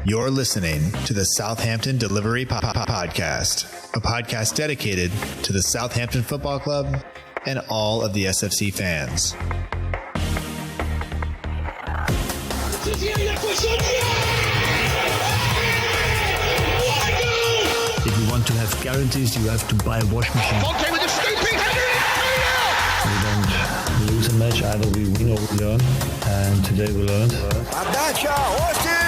You're listening to the Southampton Delivery Podcast, a podcast dedicated to the Southampton Football Club and all of the SFC fans. If you want to have guarantees, you have to buy a washing machine. Fonte with a scooping header. We don't lose a match, either we win or we learn. And today we learned. Отдача, Остин!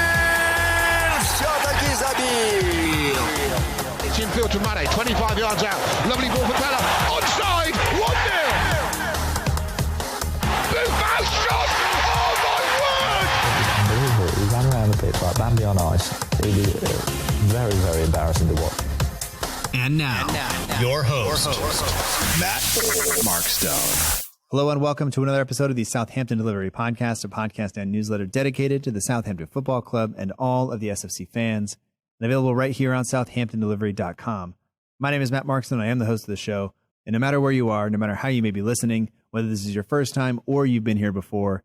Все-таки забил! It's infield to Mane, 25 yards out. Lovely ball for Bella. Onside, 1-0! Buffon shot! Oh my word! Unbelievable. He ran around the pitch like Bambi on ice. It was very, very embarrassing to watch. And now, your host, Matt Markstone. Hello and welcome to another episode of the Southampton Delivery Podcast, a podcast and newsletter dedicated to the Southampton Football Club and all of the SFC fans, and available right here on southamptondelivery.com. My name is Matt Markstone. I am the host of the show, and no matter where you are, no matter how you may be listening, whether this is your first time or you've been here before,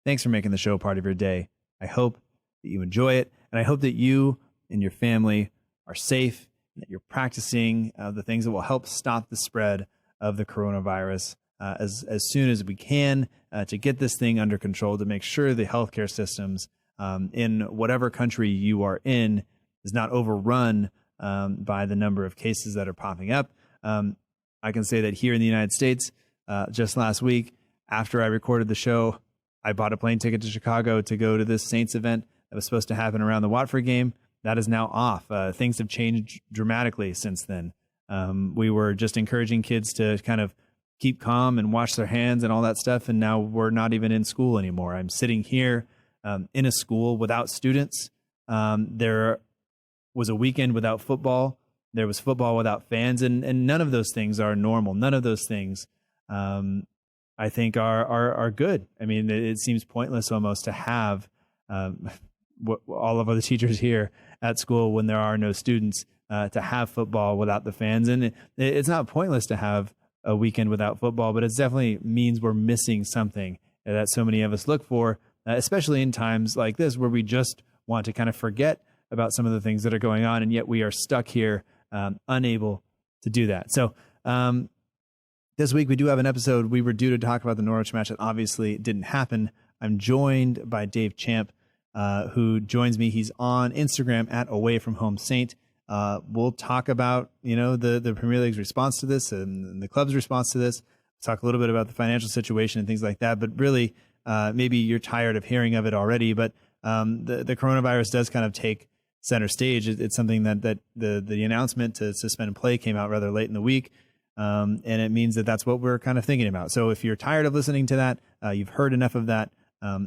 thanks for making the show part of your day. I hope that you enjoy it, and I hope that you and your family are safe, and that you're practicing the things that will help stop the spread of the coronavirus as soon as we can to get this thing under control, to make sure the healthcare systems in whatever country you are in is not overrun by the number of cases that are popping up. I can say that here in the United States, just last week, after I recorded the show, I bought a plane ticket to Chicago to go to this Saints event that was supposed to happen around the Watford game. That is now off. Things have changed dramatically since then. We were just encouraging kids to kind of keep calm and wash their hands and all that stuff. And now we're not even in school anymore. I'm sitting here in a school without students. There was a weekend without football. There was football without fans, and none of those things are normal. None of those things, I think, are good. I mean, it seems pointless almost to have all of the teachers here at school when there are no students to have football without the fans. And it's not pointless to have a weekend without football, but it definitely means we're missing something that so many of us look for, especially in times like this where we just want to kind of forget about some of the things that are going on, and yet we are stuck here unable to do that. So this week we do have an episode. We were due to talk about the Norwich match that obviously didn't happen. I'm joined by Dave Champ, who joins me. He's on Instagram at Away From Home Saint. We'll talk about, the Premier League's response to this and the club's response to this. Talk a little bit about the financial situation and things like that. But really, maybe you're tired of hearing of it already. But the coronavirus does kind of take center stage. It's something that the announcement to suspend play came out rather late in the week. And it means that that's what we're kind of thinking about. So if you're tired of listening to that, you've heard enough of that,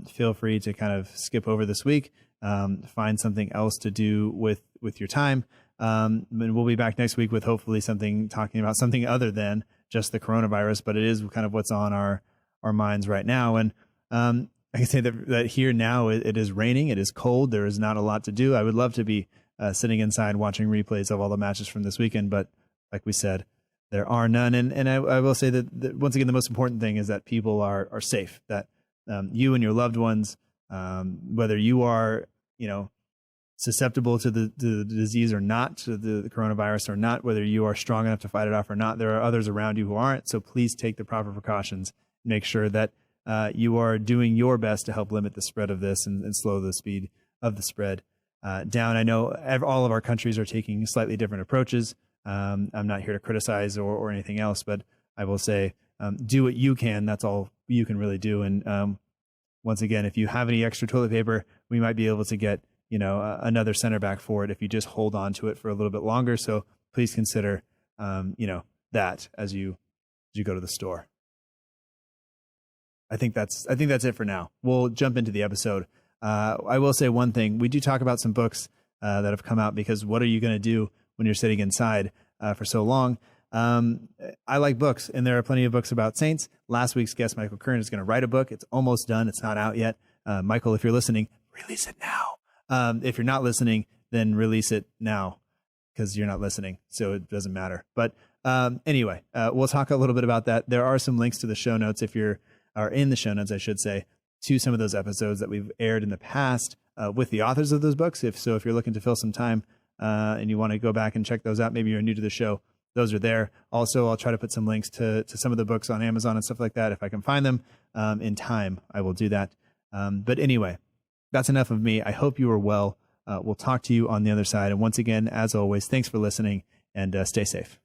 feel free to kind of skip over this week, find something else to do with your time. And we'll be back next week with hopefully talking about something other than just the coronavirus, but it is kind of what's on our minds right now. And I can say that here now it is raining, it is cold, there is not a lot to do. I would love to be sitting inside watching replays of all the matches from this weekend, but like we said, there are none. And I will say that once again, the most important thing is that people are safe, that you and your loved ones, whether you are, susceptible to the disease or not, to the coronavirus or not, whether you are strong enough to fight it off or not, there are others around you who aren't. So please take the proper precautions. Make sure that you are doing your best to help limit the spread of this and slow the speed of the spread down. I know all of our countries are taking slightly different approaches. I'm not here to criticize or anything else, but I will say do what you can. That's all you can really do. And once again, if you have any extra toilet paper, we might be able to get another center back for it if you just hold on to it for a little bit longer. So please consider, that as you go to the store. I think that's it for now. We'll jump into the episode. I will say one thing. We do talk about some books that have come out, because what are you going to do when you're sitting inside for so long? I like books, and there are plenty of books about Saints. Last week's guest, Michael Kurn, is going to write a book. It's almost done. It's not out yet. Michael, if you're listening, release it now. If you're not listening, then release it now, because you're not listening, so it doesn't matter. But anyway, we'll talk a little bit about that. There are some links to the show notes, in the show notes, I should say, to some of those episodes that we've aired in the past with the authors of those books. If you're looking to fill some time and you want to go back and check those out, maybe you're new to the show, those are there. Also, I'll try to put some links to some of the books on Amazon and stuff like that. If I can find them in time, I will do that. But anyway, that's enough of me. I hope you are well. We'll talk to you on the other side. And once again, as always, thanks for listening and stay safe.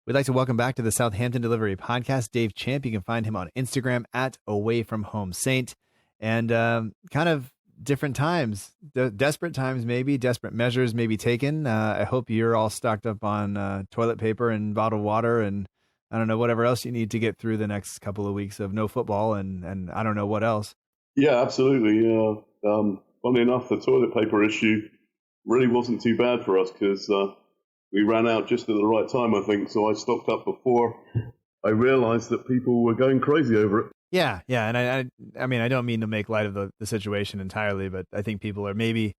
We'd like to welcome back to the Southampton Delivery Podcast, Dave Champ. You can find him on Instagram at AwayFromHomeSaint. And kind of different times, desperate times, maybe desperate measures may be taken. I hope you're all stocked up on toilet paper and bottled water and I don't know, whatever else you need to get through the next couple of weeks of no football and I don't know what else. Yeah, absolutely. Funny enough, the toilet paper issue really wasn't too bad for us because we ran out just at the right time, I think. So I stocked up before I realized that people were going crazy over it. Yeah. And I mean, I don't mean to make light of the situation entirely, but I think people are maybe,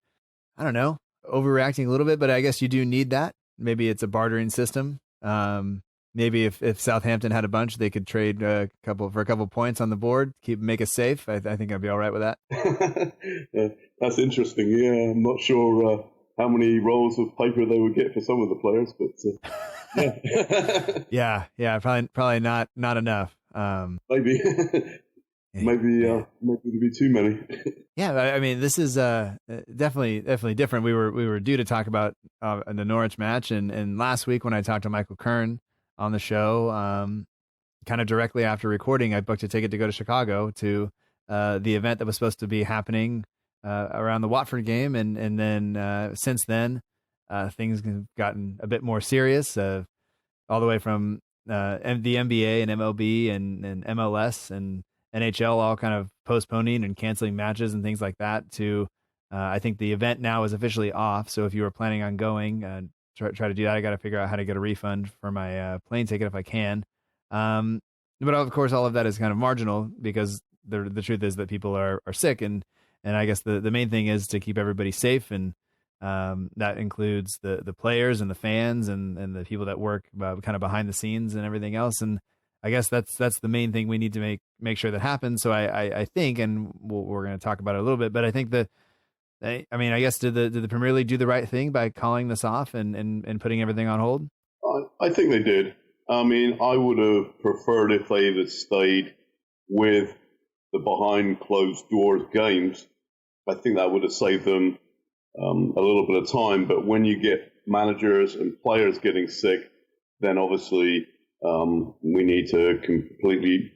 I don't know, overreacting a little bit, but I guess you do need that. Maybe it's a bartering system. Maybe if Southampton had a bunch, they could trade a couple points on the board, make us safe. I think I'd be all right with that. Yeah, that's interesting. Yeah, I'm not sure how many rolls of paper they would get for some of the players, but yeah. yeah, probably not enough. Maybe. Maybe it'd be too many. Yeah, I mean, this is definitely different. We were due to talk about the Norwich match, and last week when I talked to Michael Kurn on the show, kind of directly after recording, I booked a ticket to go to Chicago to the event that was supposed to be happening around the Watford game, and then since then things have gotten a bit more serious, all the way from the NBA and MLB and MLS and NHL all kind of postponing and canceling matches and things like that to I think the event now is officially off. So if you were planning on going, try to do that. I got to figure out how to get a refund for my plane ticket if I can. But of course, all of that is kind of marginal because the truth is that people are sick. And I guess the main thing is to keep everybody safe. And that includes the players and the fans and the people that work kind of behind the scenes and everything else. And I guess that's the main thing we need to make sure that happens. So I think, and we're going to talk about it a little bit, but I think I guess did the Premier League do the right thing by calling this off and putting everything on hold? I think they did. I mean, I would have preferred if they had stayed with the behind closed doors games. I think that would have saved them a little bit of time. But when you get managers and players getting sick, then obviously we need to completely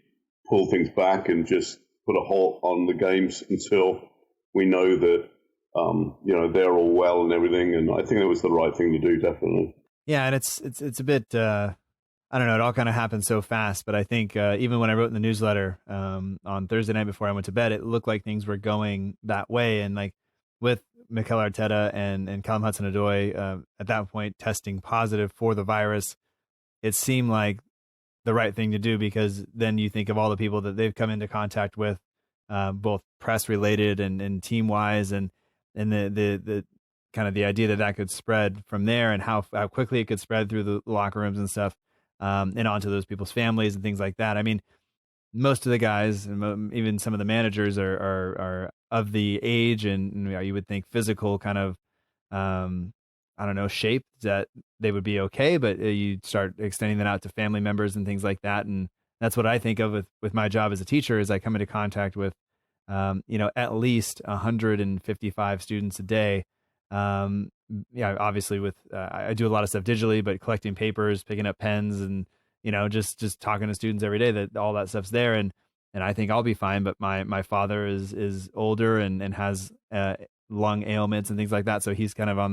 pull things back and just put a halt on the games until we know that they're all well and everything. And I think it was the right thing to do, definitely. Yeah, and it's a bit I don't know, it all kind of happened so fast, but I think even when I wrote in the newsletter on Thursday night before I went to bed, it looked like things were going that way. And like with Mikel Arteta and Callum Hudson-Odoi at that point testing positive for the virus, it seemed like the right thing to do, because then you think of all the people that they've come into contact with, both press related and team wise, and the kind of the idea that could spread from there, and how quickly it could spread through the locker rooms and stuff, and onto those people's families and things like that. I mean, most of the guys and even some of the managers are of the age and you would think physical kind of shape that they would be okay, but you start extending that out to family members and things like that. And that's what I think of with my job as a teacher, is I come into contact with at least 155 students a day. Obviously with I do a lot of stuff digitally, but collecting papers, picking up pens, and just talking to students every day, that all that stuff's there. And I think I'll be fine, but my father is older and has lung ailments and things like that, so he's kind of on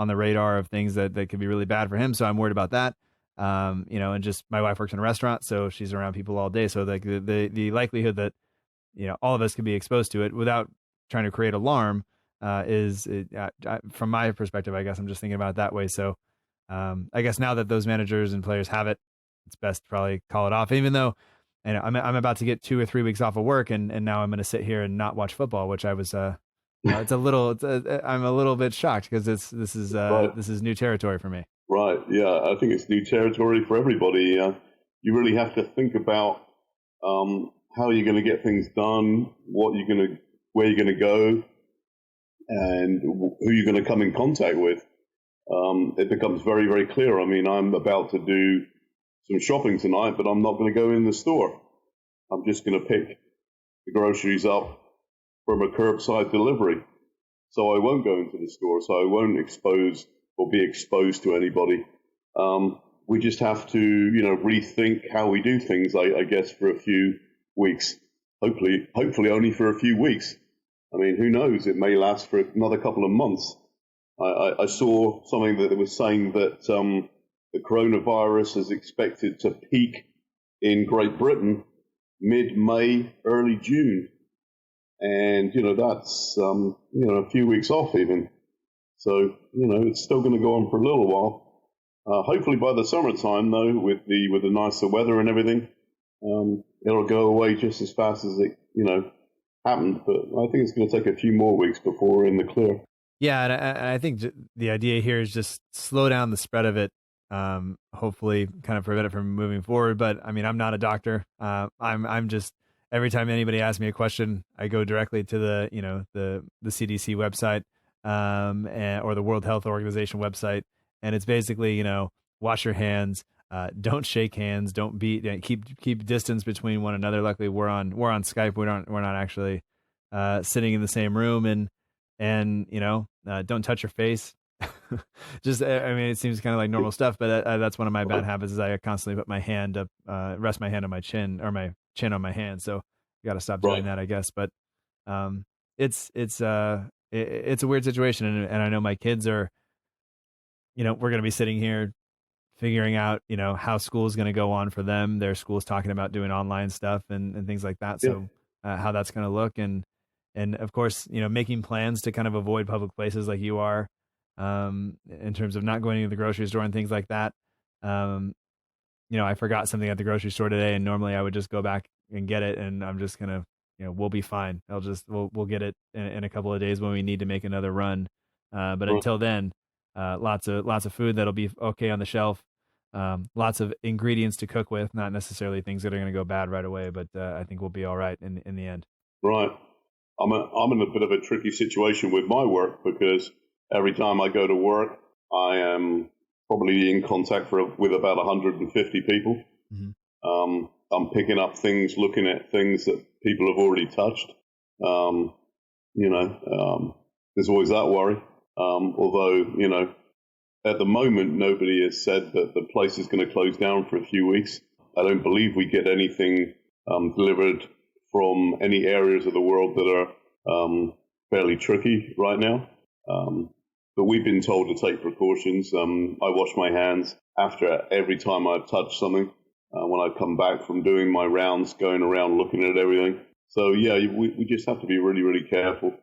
the radar of things that could be really bad for him. So I'm worried about that. And just my wife works in a restaurant, so she's around people all day. So like the likelihood that all of us could be exposed to it without trying to create alarm is from my perspective, I guess I'm just thinking about it that way. So I guess now that those managers and players have it, it's best to probably call it off, even though I'm about to get 2 or 3 weeks off of work, and now I'm going to sit here and not watch football, which I was I'm a little bit shocked, because this is new territory for me. Right. Yeah, I think it's new territory for everybody. You really have to think about how are you going to get things done? Where you're going to go, and who you're going to come in contact with. It becomes very, very clear. I mean, I'm about to do some shopping tonight, but I'm not going to go in the store. I'm just going to pick the groceries up from a curbside delivery. So I won't go into the store, so I won't be exposed to anybody. We just have to, rethink how we do things, I guess, for a few weeks. Hopefully only for a few weeks. I mean, who knows? It may last for another couple of months. I saw something that was saying that the coronavirus is expected to peak in Great Britain mid-May, early June. And, that's, a few weeks off even. So, it's still going to go on for a little while. Hopefully by the summertime, though, with the nicer weather and everything, it'll go away just as fast as it, happened. But I think it's going to take a few more weeks before we're in the clear. Yeah, and I think the idea here is just slow down the spread of it. Hopefully, kind of prevent it from moving forward. But I mean, I'm not a doctor. I'm just every time anybody asks me a question, I go directly to the CDC website or the World Health Organization website, and it's basically wash your hands, don't shake hands, don't keep distance between one another. Luckily, we're on Skype. We're not actually sitting in the same room, and don't touch your face. Just, I mean, it seems kind of like normal stuff, but that's one of my bad habits is I constantly put my hand up, rest my hand on my chin or my chin on my hand. So you got to stop doing that, I guess. But it's a weird situation. And I know my kids are, we're going to be sitting here figuring out, how school is going to go on for them. Their school's talking about doing online stuff and things like that. Yeah. So how that's going to look. And of course, making plans to kind of avoid public places like you are, in terms of not going to the grocery store and things like that. I forgot something at the grocery store today, and normally I would just go back and get it, and I'm just gonna, we'll be fine. We'll get it in a couple of days when we need to make another run. But until then, lots of food that'll be okay on the shelf. Lots of ingredients to cook with, not necessarily things that are going to go bad right away, but I think we'll be all right in the end. Right. I'm in a bit of a tricky situation with my work because every time I go to work, I am probably in contact with about 150 people. Mm-hmm. I'm picking up things, looking at things that people have already touched. There's always that worry. Although, at the moment, nobody has said that the place is going to close down for a few weeks. I don't believe we get anything delivered from any areas of the world that are fairly tricky right now. But we've been told to take precautions. I wash my hands after every time I've touched something. When I come back from doing my rounds, going around looking at everything. So, yeah, we just have to be really, really careful.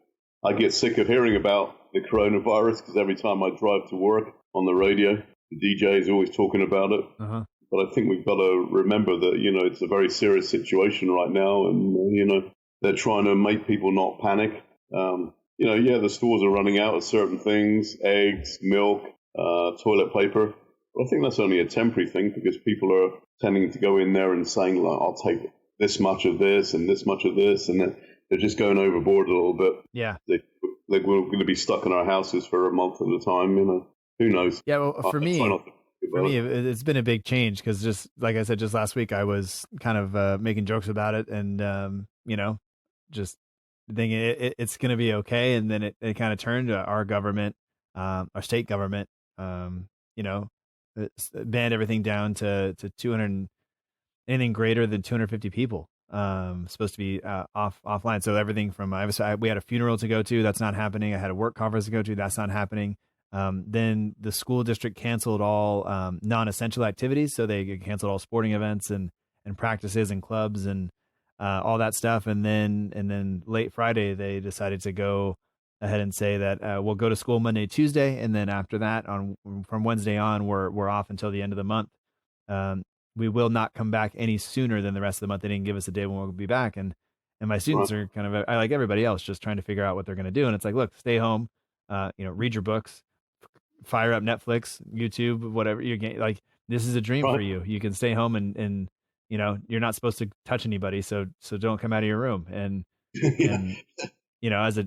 I get sick of hearing about the coronavirus because every time I drive to work on the radio, the DJ is always talking about it. Uh-huh. But I think we've got to remember that, it's a very serious situation right now. And, they're trying to make people not panic. The stores are running out of certain things, eggs, milk, toilet paper. But I think that's only a temporary thing because people are tending to go in there and saying, like, I'll take this much of this and this much of this. And then they're just going overboard a little bit. Yeah. We're going to be stuck in our houses for a month at a time. Who knows? Yeah, well, for me, it's been a big change because just like I said, just last week, I was kind of making jokes about it and, just thinking it's going to be okay. And then it kind of turned to our government, our state government, banned everything down to 200, anything greater than 250 people, supposed to be offline. So everything from, we had a funeral to go to, that's not happening. I had a work conference to go to, that's not happening. Then the school district canceled all non-essential activities. So they canceled all sporting events and practices and clubs and all that stuff. And then late Friday, they decided to go ahead and say that we'll go to school Monday, Tuesday, and then after that, from Wednesday on, we're off until the end of the month. We will not come back any sooner than the rest of the month. They didn't give us a day when we'll be back, and my students are kind of, I like everybody else, just trying to figure out what they're going to do. And it's like, look, stay home, read your books, fire up Netflix, YouTube, whatever you're getting. Like, this is a dream for you. You can stay home and you're not supposed to touch anybody, so don't come out of your room. And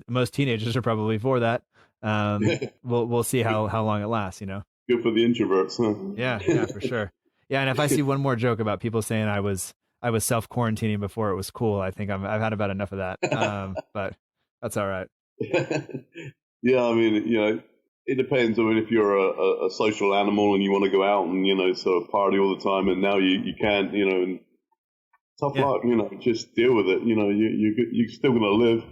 most teenagers are probably for that. We'll see how long it lasts. Good for the introverts, huh? Yeah, for sure. Yeah, and if I see one more joke about people saying I was self quarantining before it was cool, I think I've had about enough of that. But that's all right. Yeah, I mean, it depends. I mean, if you're a social animal and you want to go out and sort of party all the time, and now you can't, and tough luck, just deal with it. You're still going to live.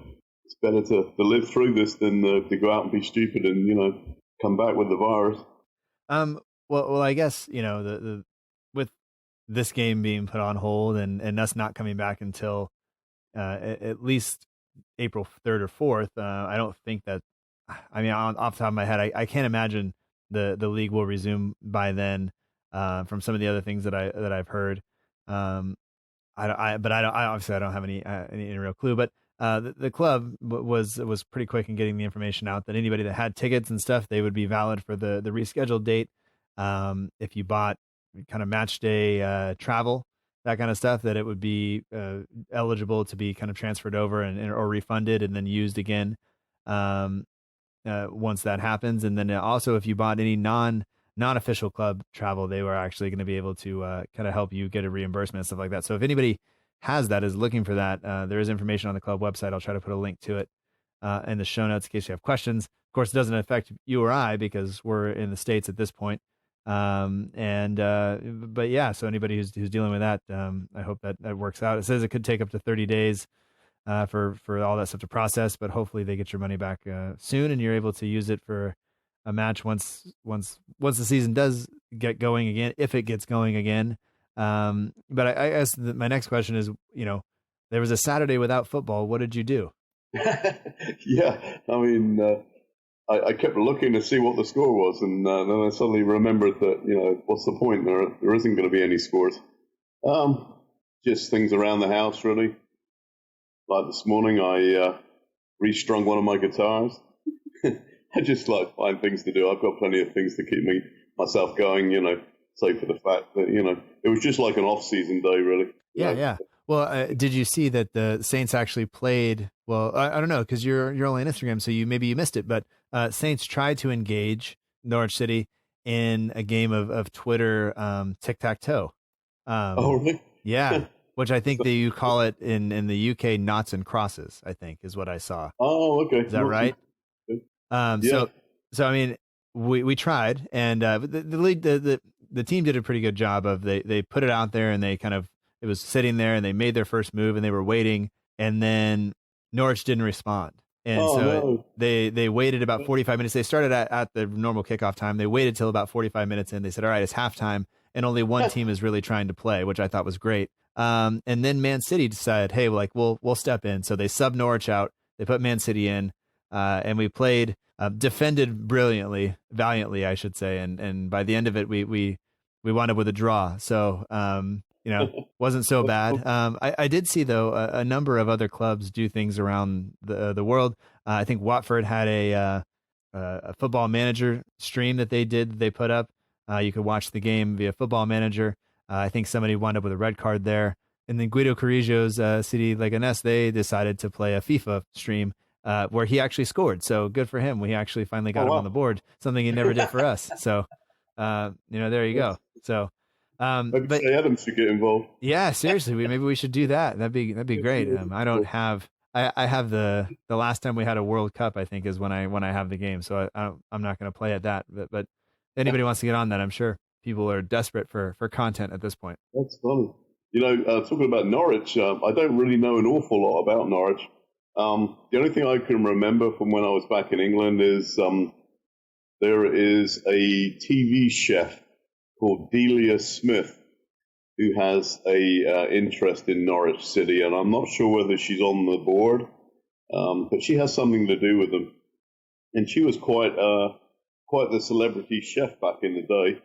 It's better to live through this than to go out and be stupid and come back with the virus. Well, I guess the with this game being put on hold and us not coming back until at least April 3rd or 4th. I don't think that. I mean, off the top of my head, I can't imagine the league will resume by then. From some of the other things that I've heard, I obviously I don't have any real clue. But the club was pretty quick in getting the information out that anybody that had tickets and stuff, they would be valid for the rescheduled date. If you bought kind of match day travel, that kind of stuff, that it would be eligible to be kind of transferred over or refunded and then used again. Once that happens. And then also if you bought any non-official club travel, they were actually going to be able to kind of help you get a reimbursement and stuff like that. So if anybody has that, is looking for that, there is information on the club website. I'll try to put a link to it in the show notes in case you have questions. Of course, it doesn't affect you or I because we're in the States at this point. But yeah, so anybody who's dealing with that, I hope that works out. It says it could take up to 30 days for all that stuff to process, but hopefully they get your money back soon and you're able to use it for a match once the season does get going again, if it gets going again. But I guess my next question is, there was a Saturday without football. What did you do? Yeah, I mean, I kept looking to see what the score was, and then I suddenly remembered that, what's the point? There isn't going to be any scores. Just things around the house, really. Like this morning, I restrung one of my guitars. I just find things to do. I've got plenty of things to keep myself going, save for the fact that, it was just like an off-season day, really. Yeah. Well, did you see that the Saints actually played? Well, I don't know, because you're only on Instagram, so maybe you missed it. But Saints tried to engage Norwich City in a game of Twitter tic-tac-toe. Oh, really? Yeah. Which I think that you call it in the UK, knots and crosses, I think is what I saw. Oh, okay. Is that right? Yeah. So I mean, we tried, and the team did a pretty good job of they put it out there, and it was sitting there, and they made their first move, and they were waiting, and then Norwich didn't respond, and they waited about 45 minutes. They started at the normal kickoff time. They waited till about 45 minutes in. They said, "All right, it's halftime," and only one team is really trying to play, which I thought was great. And then Man City decided, hey, we'll step in. So they subbed Norwich out. They put Man City in, and we played, defended valiantly, I should say. And by the end of it, we wound up with a draw. So, wasn't so bad. I did see though a number of other clubs do things around the world. I think Watford had a Football Manager stream that they put up. You could watch the game via Football Manager. I think somebody wound up with a red card there. And then Guido Carrillo's City Leganés, they decided to play a FIFA stream where he actually scored. So good for him. We actually finally got him on the board, something he never did for us. So, there you go. So, but Adams should get involved. Yeah, seriously, maybe we should do that. That'd be great. I don't have. I have the last time we had a World Cup, I think, is when I have the game. So I'm not going to play at that. But anybody wants to get on that, I'm sure. People are desperate for content at this point. That's funny. Talking about Norwich, I don't really know an awful lot about Norwich. The only thing I can remember from when I was back in England is there is a TV chef called Delia Smith who has a interest in Norwich City, and I'm not sure whether she's on the board, but she has something to do with them. And she was quite the celebrity chef back in the day.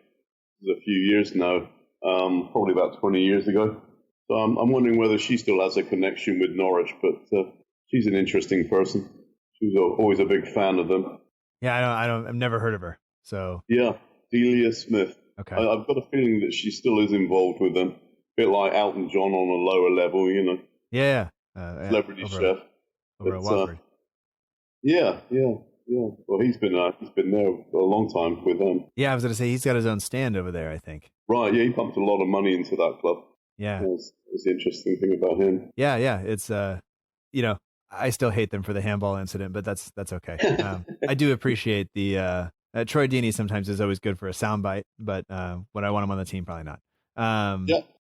A few years now, probably about 20 years ago. So I'm wondering whether she still has a connection with Norwich, but she's an interesting person. She was always a big fan of them. Yeah, I've never heard of her. So yeah, Delia Smith. Okay, I've got a feeling that she still is involved with them. bit like Elton John on a lower level, Yeah. celebrity chef. Over at Watford. Yeah. Well, he's been there a long time with them. Yeah, I was going to say he's got his own stand over there, I think. Right, yeah, he pumped a lot of money into that club. Yeah. That's the interesting thing about him. Yeah. It's, I still hate them for the handball incident, but that's okay. I do appreciate the Troy Deeney sometimes is always good for a soundbite, but when I want him on the team, probably not.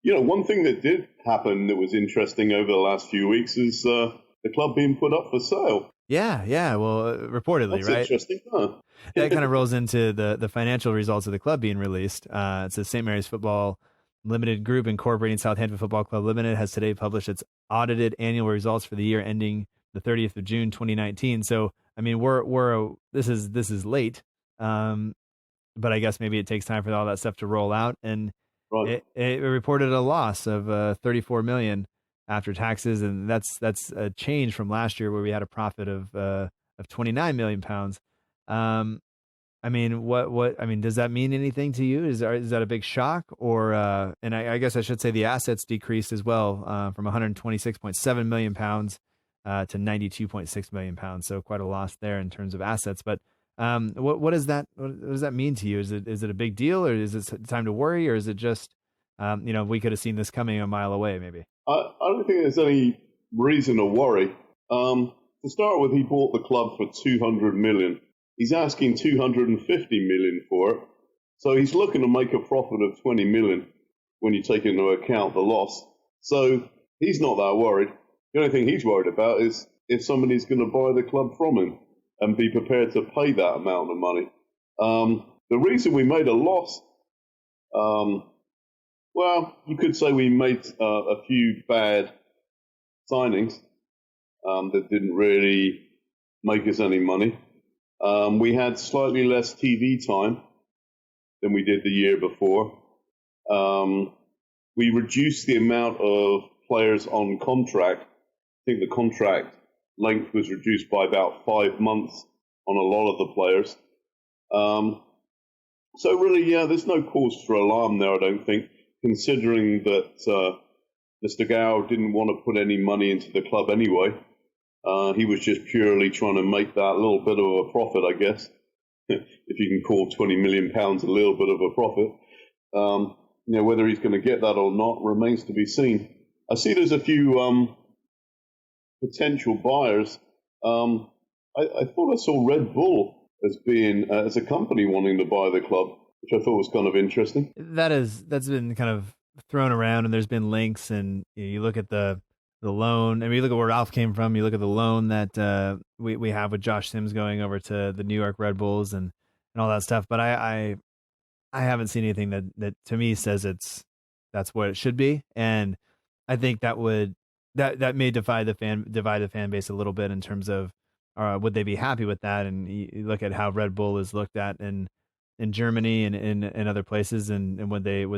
Yeah. One thing that did happen that was interesting over the last few weeks is the club being put up for sale. Yeah. Well, reportedly, That's right? Interesting, huh? That kind of rolls into the financial results of the club being released. It says St. Mary's Football Limited Group incorporating Southampton Football Club Limited has today published its audited annual results for the year ending the 30th of June 2019. So, I mean, this is late, but I guess maybe it takes time for all that stuff to roll out. And right. it reported a loss of 34 million after taxes, and that's a change from last year where we had a profit of 29 million pounds. I mean, what? I mean, does that mean anything to you? Is that a big shock? Or and I guess I should say the assets decreased as well from 126.7 million pounds to 92.6 million pounds. So quite a loss there in terms of assets. But what does that mean to you? Is it a big deal, or is it time to worry, or is it just we could have seen this coming a mile away maybe? I don't think there's any reason to worry. To start with, he bought the club for 200 million. He's asking 250 million for it. So he's looking to make a profit of 20 million when you take into account the loss. So he's not that worried. The only thing he's worried about is if somebody's going to buy the club from him and be prepared to pay that amount of money. The reason we made a loss, well, you could say we made a few bad signings that didn't really make us any money. We had slightly less TV time than we did the year before. We reduced the amount of players on contract. I think the contract length was reduced by about 5 months on a lot of the players. So really, yeah, there's no cause for alarm there, I don't think, considering that Mr. Gow didn't want to put any money into the club anyway. He was just purely trying to make that little bit of a profit, I guess, if you can call £20 million a little bit of a profit. Whether he's going to get that or not remains to be seen. I see there's a few potential buyers. I thought I saw Red Bull as a company wanting to buy the club, which I thought was kind of interesting. That's been kind of thrown around, and there's been links, and you look at the loan. I mean, you look at where Ralph came from. You look at the loan that we have with Josh Sims going over to the New York Red Bulls and all that stuff. But I haven't seen anything that to me says that's what it should be. And I think that may divide the fan base a little bit in terms of would they be happy with that? And you look at how Red Bull is looked at in Germany and in other places, and would the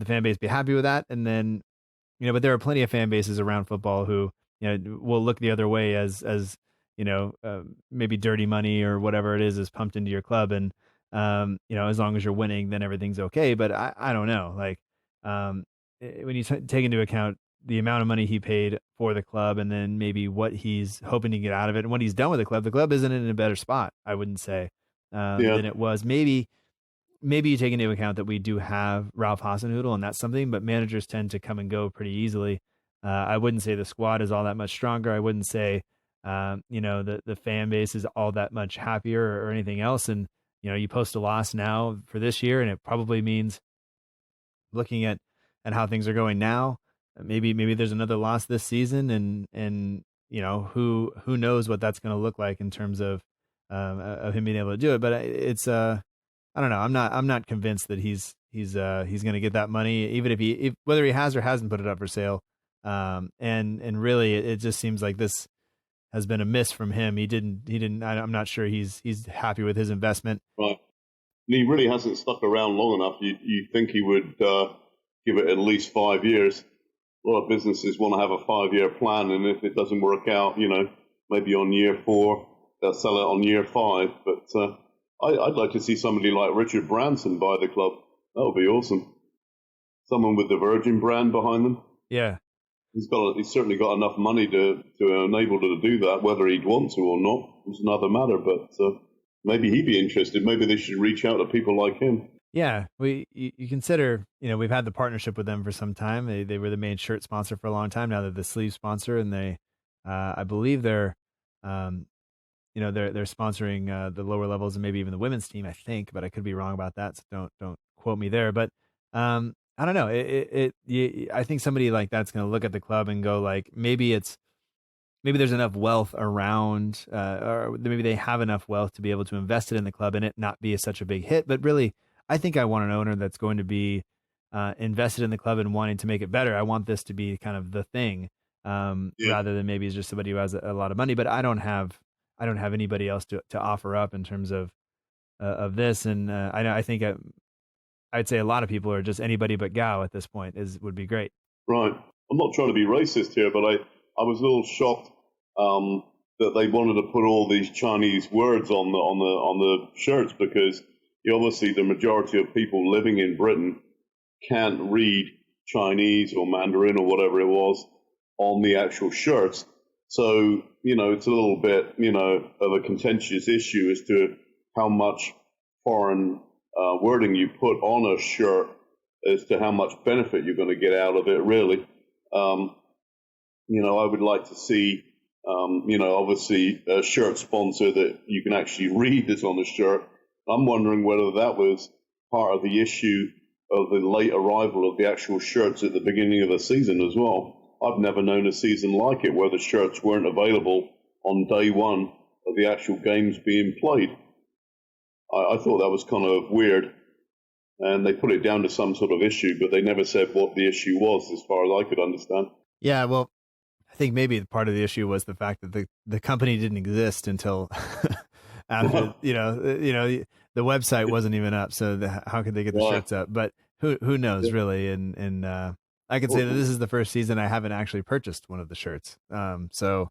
fan base be happy with that? And then but there are plenty of fan bases around football who, will look the other way as maybe dirty money or whatever it is pumped into your club. And, as long as you're winning, then everything's okay. But I don't know. Like, when you take into account the amount of money he paid for the club and then maybe what he's hoping to get out of it and what he's done with the club isn't in a better spot, I wouldn't say, than it was. Maybe you take into account that we do have Ralph Hasenhüttl, and that's something, but managers tend to come and go pretty easily. I wouldn't say the squad is all that much stronger. I wouldn't say, the fan base is all that much happier or anything else. And, you post a loss now for this year, and it probably means looking at how things are going now, maybe there's another loss this season, and who knows what that's going to look like in terms of him being able to do it. But it's I don't know. I'm not convinced that he's going to get that money, even if whether he has or hasn't put it up for sale. And really, it just seems like this has been a miss from him. He didn't. I'm not sure he's happy with his investment. Right. He really hasn't stuck around long enough. You think he would give it at least 5 years. A lot of businesses want to have a 5-year plan, and if it doesn't work out, maybe on year 4 they'll sell it on year 5. But I'd like to see somebody like Richard Branson buy the club. That would be awesome. someone with the Virgin brand behind them. Yeah. He's certainly got enough money to enable to do that. Whether he'd want to or not is another matter. But maybe he'd be interested. Maybe they should reach out to people like him. Yeah, you consider, we've had the partnership with them for some time. They were the main shirt sponsor for a long time. Now they're the sleeve sponsor, and they, I believe they're sponsoring the lower levels and maybe even the women's team, I think, but I could be wrong about that. So don't quote me there. But I don't know. I think somebody like that's going to look at the club and go like, maybe there's enough wealth around, or maybe they have enough wealth to be able to invest it in the club and it not be such a big hit. But really, I think I want an owner that's going to be invested in the club and wanting to make it better. I want this to be kind of the thing, rather than maybe it's just somebody who has a lot of money. But I don't have anybody else to offer up in terms of this. And I think I'd say a lot of people are just anybody but Gao at this point would be great. Right. I'm not trying to be racist here, but I was a little shocked that they wanted to put all these Chinese words on the shirts, because obviously the majority of people living in Britain can't read Chinese or Mandarin or whatever it was on the actual shirts. So, it's a little bit, of a contentious issue as to how much foreign wording you put on a shirt as to how much benefit you're going to get out of it, really. I would like to see, obviously a shirt sponsor that you can actually read that's on the shirt. I'm wondering whether that was part of the issue of the late arrival of the actual shirts at the beginning of the season as well. I've never known a season like it where the shirts weren't available on day one of the actual games being played. I thought that was kind of weird, and they put it down to some sort of issue, but they never said what the issue was as far as I could understand. Yeah, well, I think maybe part of the issue was the fact that the company didn't exist until after, the website wasn't even up. So how could they get the shirts up? But who knows really? And I could say that this is the first season I haven't actually purchased one of the shirts. So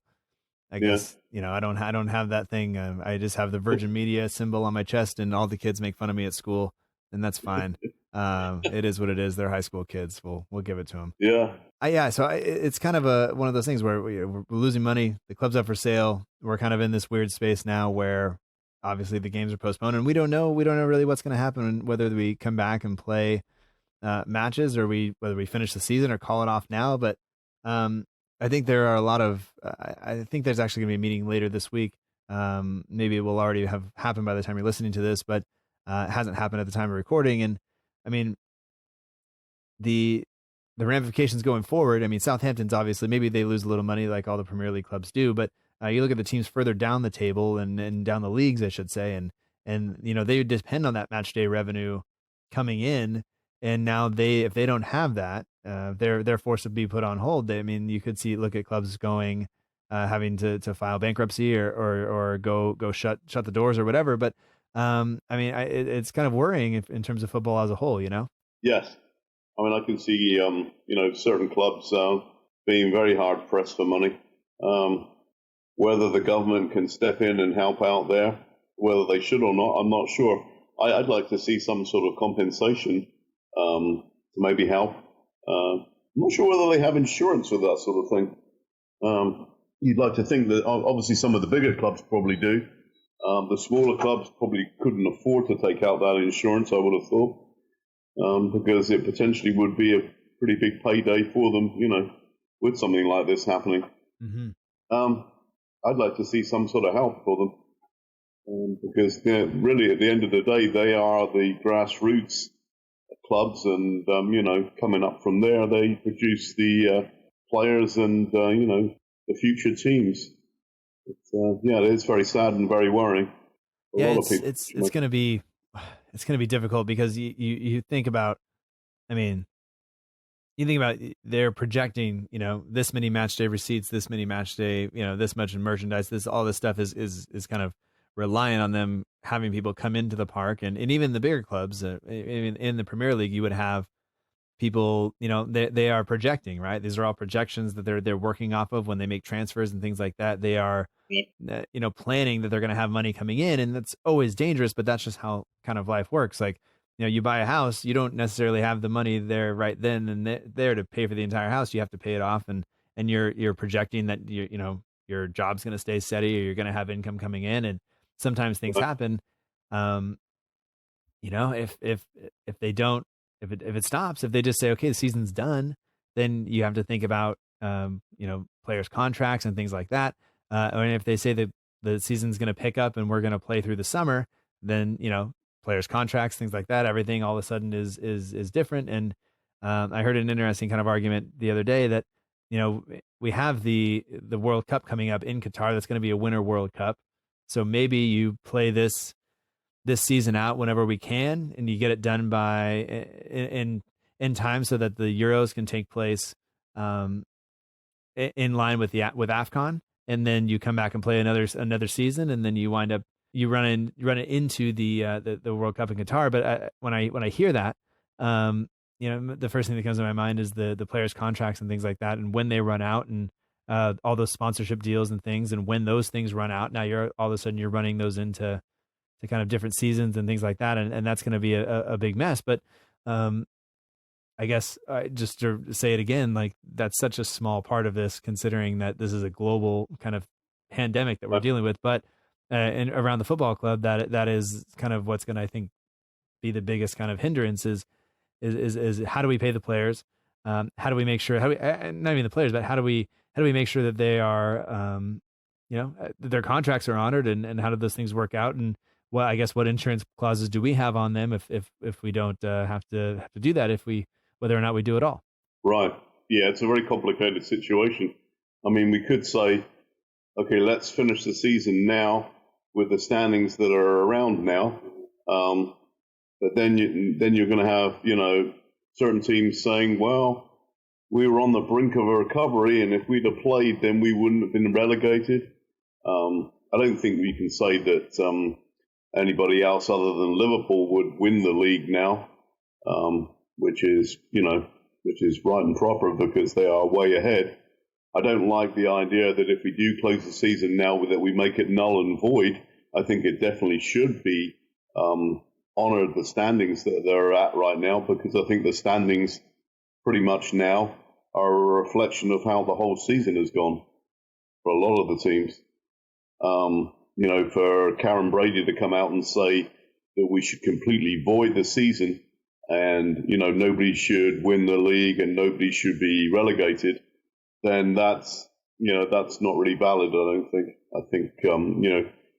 I guess, I don't have that thing. I just have the Virgin Media symbol on my chest, and all the kids make fun of me at school, and that's fine. It is what it is. They're high school kids. We'll give it to them. Yeah. So it's kind of one of those things where we're losing money. The club's up for sale. We're kind of in this weird space now where obviously the games are postponed, and we don't know really what's going to happen, whether we come back and play matches, or whether we finish the season or call it off now. But I think there are a lot of. I think there's actually going to be a meeting later this week. Maybe it will already have happened by the time you're listening to this, but it hasn't happened at the time of recording. And I mean, the ramifications going forward. I mean, Southampton's obviously, maybe they lose a little money like all the Premier League clubs do, but you look at the teams further down the table and down the leagues, I should say, and they depend on that match day revenue coming in, and now if they don't have that, they're forced to be put on hold. You could look at clubs going, having to file bankruptcy or go shut the doors or whatever. But it's kind of worrying in terms of football as a whole, Yes. I can see, certain clubs being very hard pressed for money. Whether the government can step in and help out there, whether they should or not, I'm not sure. I'd like to see some sort of compensation to maybe help. I'm not sure whether they have insurance for that sort of thing. You'd like to think that obviously some of the bigger clubs probably do. The smaller clubs probably couldn't afford to take out that insurance, I would have thought. Because it potentially would be a pretty big payday for them, with something like this happening. Mm-hmm. I'd like to see some sort of help for them, because really at the end of the day, they are the grassroots clubs, and coming up from there, they produce the players and the future teams. It is very sad and very worrying. It's going to be. It's going to be difficult because you think about, they're projecting, this many match day receipts, this many match day, this much in merchandise, all this stuff is kind of reliant on them having people come into the park. And even the bigger clubs, in the Premier League, you would have people, they are projecting, right? These are all projections that they're working off of when they make transfers and things like that. They are, planning that they're going to have money coming in, and that's always dangerous, but that's just how kind of life works. Like you buy a house, you don't necessarily have the money there right then and there to pay for the entire house. You have to pay it off, and you're projecting that your job's going to stay steady, or you're going to have income coming in, and sometimes things happen. If they don't, if it stops, if they just say, okay, the season's done, then you have to think about players' contracts and things like that. And if they say that the season's going to pick up and we're going to play through the summer, then players' contracts, things like that, everything all of a sudden is different. And I heard an interesting kind of argument the other day that we have the World Cup coming up in Qatar. That's going to be a Winter World Cup, so maybe you play this season out whenever we can, and you get it done by in time so that the Euros can take place in line with with AFCON, and then you come back and play another season, and then you run it into the World Cup in Qatar. But when I hear that, the first thing that comes to my mind is the players' contracts and things like that, and when they run out, and all those sponsorship deals and things, and when those things run out, now all of a sudden you're running those into kind of different seasons and things like that, and that's going to be a big mess. But I guess just to say it again, like, that's such a small part of this, considering that this is a global kind of pandemic that we're dealing with. But and around the football club, that is kind of what's going to, I think, be the biggest kind of hindrance is how do we pay the players? How do we make sure? Not even the players, but how do we make sure that they are their contracts are honored, and how do those things work out? And I guess what insurance clauses do we have on them if we don't have to do that, whether or not we do it all? Right. Yeah, it's a very complicated situation. I mean, we could say, okay, let's finish the season now with the standings that are around now. But then you're going to have, certain teams saying, well, we were on the brink of a recovery, and if we'd have played, then we wouldn't have been relegated. I don't think we can say that anybody else other than Liverpool would win the league now, which is right and proper because they are way ahead. I don't like the idea that if we do close the season now, that we make it null and void. I think it definitely should be honored the standings that they're at right now, because I think the standings pretty much now are a reflection of how the whole season has gone for a lot of the teams. For Karen Brady to come out and say that we should completely void the season and, nobody should win the league and nobody should be relegated, then that's not really valid, I don't think. I think,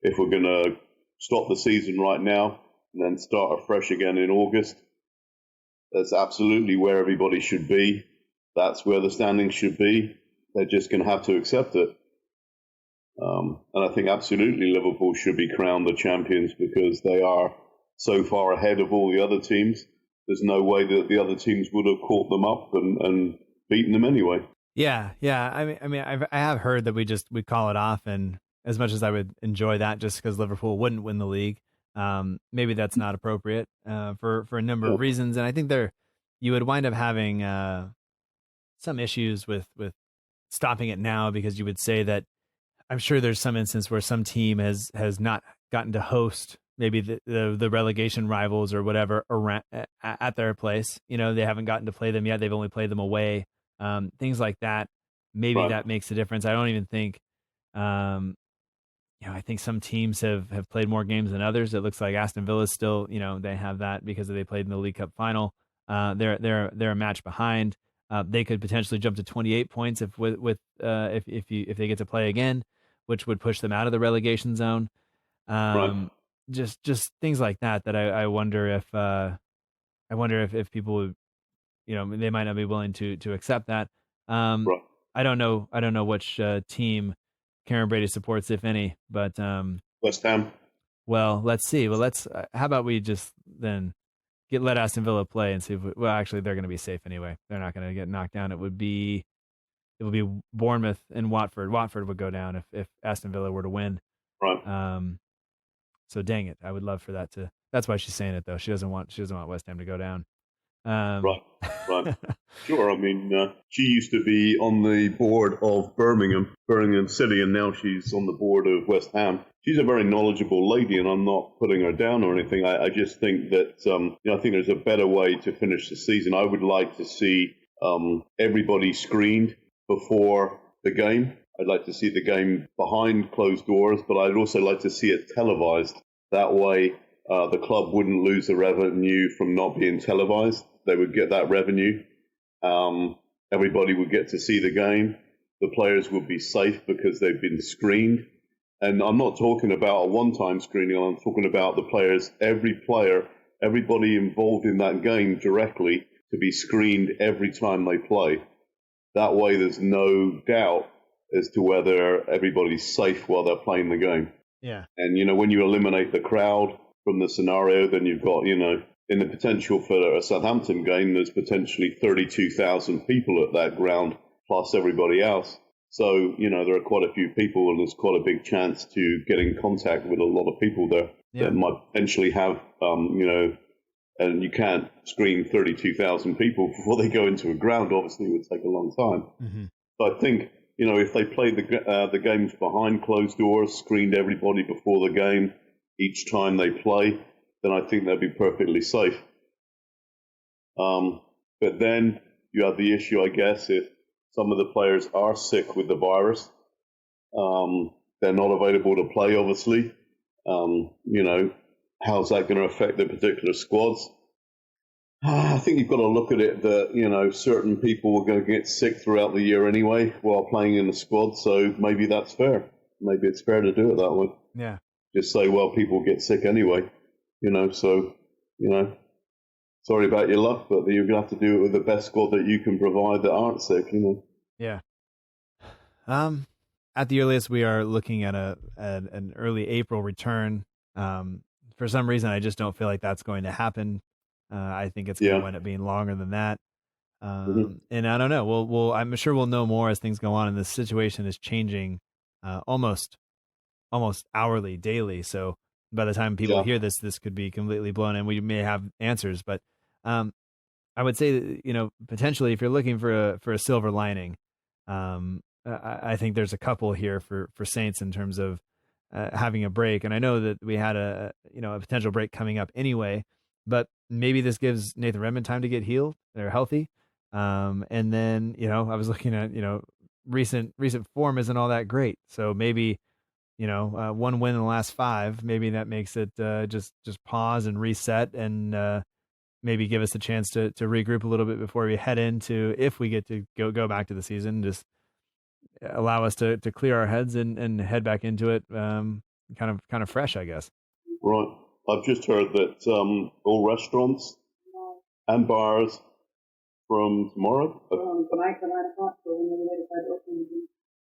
if we're going to stop the season right now and then start afresh again in August, that's absolutely where everybody should be. That's where the standings should be. They're just going to have to accept it. And I think absolutely Liverpool should be crowned the champions because they are so far ahead of all the other teams. There's no way that the other teams would have caught them up and beaten them anyway. Yeah. I mean, I have heard that we call it off, and as much as I would enjoy that, just because Liverpool wouldn't win the league, maybe that's not appropriate for a number of reasons. And I think you would wind up having some issues with stopping it now, because you would say that I'm sure there's some instance where some team has not gotten to host maybe the relegation rivals or whatever around at their place. They haven't gotten to play them yet. They've only played them away. Things like that. Maybe that makes a difference. I don't even think, I think some teams have played more games than others. It looks like Aston Villa still, they have that because they played in the League Cup final. They're a match behind. They could potentially jump to 28 points if they get to play again, which would push them out of the relegation zone. Just things like that I wonder if people would, they might not be willing to accept that. I don't know which team Karen Brady supports, if any, but West Ham. Well, let's see. Well, how about we just then let Aston Villa play and see if actually they're going to be safe anyway. They're not going to get knocked down. It would be Bournemouth and Watford. Watford would go down if Aston Villa were to win. Right. So dang it, I would love for that to. That's why she's saying it though. She doesn't want West Ham to go down. Right. Sure. I mean, she used to be on the board of Birmingham City, and now she's on the board of West Ham. She's a very knowledgeable lady, and I'm not putting her down or anything. I just think that, I think there's a better way to finish the season. I would like to see everybody screened before the game. I'd like to see the game behind closed doors, but I'd also like to see it televised. That way, the club wouldn't lose the revenue from not being televised. They would get that revenue. Everybody would get to see the game. The players would be safe because they've been screened. And I'm not talking about a one-time screening. I'm talking about the players, every player, everybody involved in that game directly to be screened every time they play. That way there's no doubt as to whether everybody's safe while they're playing the game. Yeah. And, when you eliminate the crowd from the scenario, then you've got, in the potential for a Southampton game, there's potentially 32,000 people at that ground, plus everybody else. So, there are quite a few people, and there's quite a big chance to get in contact with a lot of people there that might potentially have, and you can't screen 32,000 people before they go into a ground. Obviously, it would take a long time. Mm-hmm. So I think, if they played the games behind closed doors, screened everybody before the game each time they play, then I think they'd be perfectly safe. But then you have the issue, I guess, if some of the players are sick with the virus, they're not available to play, obviously. How's that going to affect the particular squads? I think you've got to look at it that, certain people are going to get sick throughout the year anyway while playing in the squad, so maybe that's fair. Maybe it's fair to do it that way. Yeah. Just say, well, people get sick anyway, sorry about your luck, but you're going to have to do it with the best squad that you can provide that aren't sick, Yeah. At the earliest, we are looking at an early April return. For some reason, I just don't feel like that's going to happen. I think it's going to wind up being longer than that. And I don't know. I'm sure we'll know more as things go on, and the situation is changing almost hourly, daily. So by the time people hear this could be completely blown, and we may have answers. But I would say that, potentially, if you're looking for a silver lining, I think there's a couple here for Saints in terms of having a break. And I know that we had a potential break coming up anyway, but maybe this gives Nathan Redmond time to get healed. They're healthy. And then, I was looking at, recent form isn't all that great. So maybe, one win in the last 5, maybe that makes it just pause and reset and maybe give us a chance to regroup a little bit before we head into, if we get to go back to the season, just allow us to clear our heads and head back into it kind of fresh, I guess. Right. I've just heard that all restaurants and bars from tomorrow.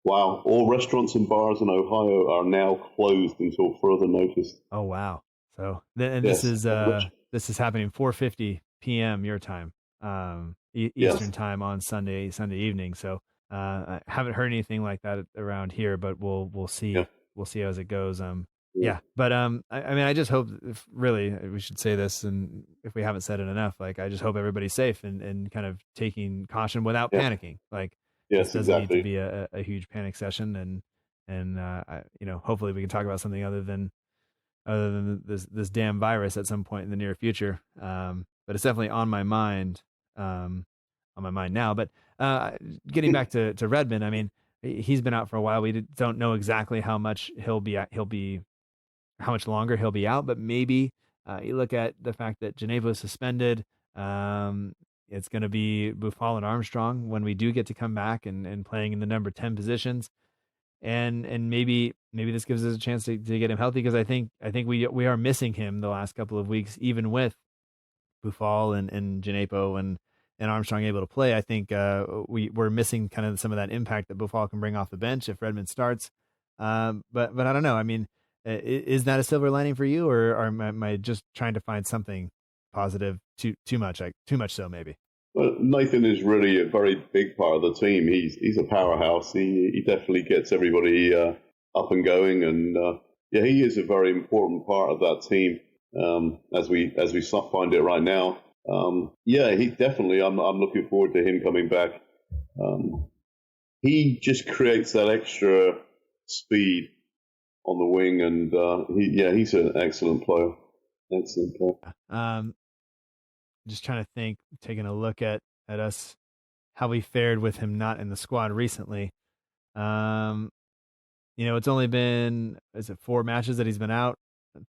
Wow. All restaurants and bars in Ohio are now closed until further notice. Oh, wow. So, this is happening 4:50 p.m. your time, Eastern time on Sunday evening. So, I haven't heard anything like that around here, but we'll see. Yeah. We'll see as it goes. But I just hope, really, we should say this, and if we haven't said it enough, I just hope everybody's safe and kind of taking caution without panicking. This doesn't need to be a huge panic session, and hopefully we can talk about something other than this damn virus at some point in the near future. But it's definitely on my mind now. But getting back to Redmond, I mean, he's been out for a while. We don't know exactly how much how much longer he'll be out, but maybe you look at the fact that Ginevra is suspended. It's going to be Buffal and Armstrong when we do get to come back and playing in the number 10 positions. And maybe this gives us a chance to get him healthy, because I think we are missing him the last couple of weeks, even with Buffal and Ginevra and Armstrong able to play. I think we're missing kind of some of that impact that Buffal can bring off the bench if Redmond starts. But I don't know. I mean, is that a silver lining for you, or am I just trying to find something positive too much so maybe? Well, Nathan is really a very big part of the team. He's a powerhouse. He definitely gets everybody up and going, and he is a very important part of that team as we find it right now. He definitely. I'm looking forward to him coming back. He just creates that extra speed on the wing, and he's an excellent player. Excellent player. Just trying to think, taking a look at us, how we fared with him not in the squad recently. It's only been, 4 matches that he's been out,